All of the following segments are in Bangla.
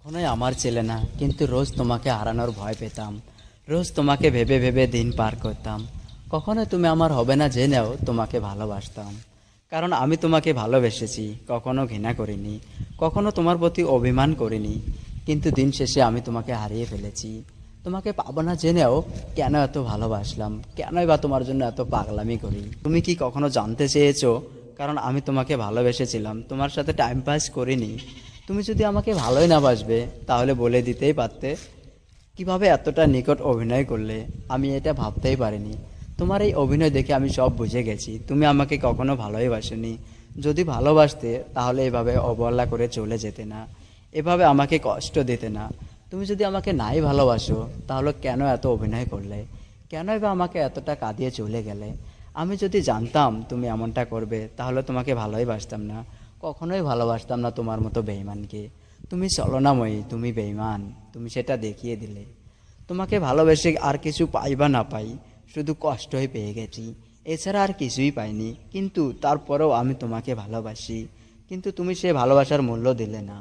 কখনোই আমার ছেলে না, কিন্তু রোজ তোমাকে হারানোর ভয় পেতাম। রোজ তোমাকে ভেবে ভেবে দিন পার করতাম। কখনোই তুমি আমার হবে না জেনেও তোমাকে ভালোবাসতাম। কারণ আমি তোমাকে ভালোবেসেছি, কখনো ঘৃণা করিনি, কখনো তোমার প্রতি অভিমান করিনি। কিন্তু দিন শেষে আমি তোমাকে হারিয়ে ফেলেছি। তোমাকে পাবো না জেনেও কেন এত ভালোবাসলাম, কেনই বা তোমার জন্য এত পাগলামি করি? তুমি কি কখনো জানতে চেয়েছো? কারণ আমি তোমাকে ভালোবেসেছিলাম, তোমার সাথে টাইম পাস করিনি। তুমি যদি আমাকে ভালোই না বাসবে তাহলে বলে দিতেই পারতে। কিভাবে এতটা নিকট অভিনয় করলে, আমি এটা ভাবতেই পারিনি। তোমার এই অভিনয় দেখে আমি সব বুঝে গেছি, তুমি আমাকে কখনো ভালোই বাসনি। যদি ভালোবাসতে তাহলে এভাবে অবহেলা করে চলে যেতে না, এভাবে আমাকে কষ্ট দিতে না। তুমি যদি আমাকে নাই ভালোবাসো তাহলে কেন এত অভিনয় করলে? কেনই বা আমাকে এতটা কাঁদিয়ে চলে গেলে? আমি যদি জানতাম তুমি এমনটা করবে তাহলে তোমাকে ভালোই বাসতাম না, কখনোই ভালোবাসতাম না তোমার মতো বেঈমানকে। তুমি ছলনাময়ী, তুমি বেঈমান, তুমি সেটা দেখিয়ে দিলে। তোমাকে ভালোবেসে আর কিছু পাই বা না পাই, শুধু কষ্টই পেয়ে গেছি, এছাড়া আর কিছুই পাইনি। কিন্তু তারপরেও আমি তোমাকে ভালোবাসি, কিন্তু তুমি সে ভালোবাসার মূল্য দিলে না।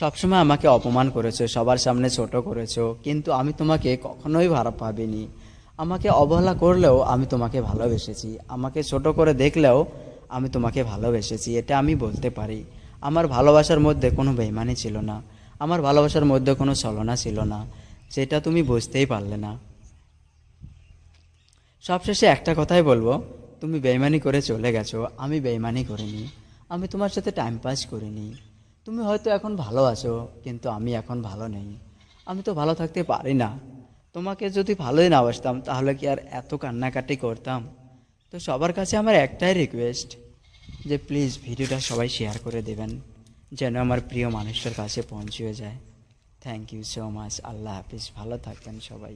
সবসময় আমাকে অপমান করেছো, সবার সামনে ছোট করেছো, কিন্তু আমি তোমাকে কখনোই খারাপ ভাবিনি। আমাকে অবহেলা করলেও আমি তোমাকে ভালোবেসেছি, আমাকে ছোট করে দেখলেও আমি তোমাকে ভালোবেসেছি, এটা আমি বলতে পারি। আমার ভালোবাসার মধ্যে কোনো বেইমানি ছিল না, আমার ভালোবাসার মধ্যে কোনো ছলনা ছিল না, যেটা তুমি বুঝতেই পারলে না। সবশেষে একটা কথাই বলবো, তুমি বেইমানি করে চলে গেছো, আমি বেইমানি করিনি। আমি তোমার সাথে টাইম পাস করিনি। তুমি হয়তো এখন ভালো আছো, কিন্তু আমি এখন ভালো নেই। আমি তো ভালো থাকতে পারি না। তোমাকে যদি ভালোই না বাসতাম তাহলে কি আর এত কান্নাকাটি করতাম? তো সবার কাছে আমার একটাই রিকোয়েস্ট, যে প্লিজ ভিডিওটা সবাই শেয়ার করে দেবেন, যেন আমার প্রিয় মানুষটার কাছে পৌঁছে যায়। Thank you so much. আল্লাহ হাফিজ, ভালো থাকবেন সবাই।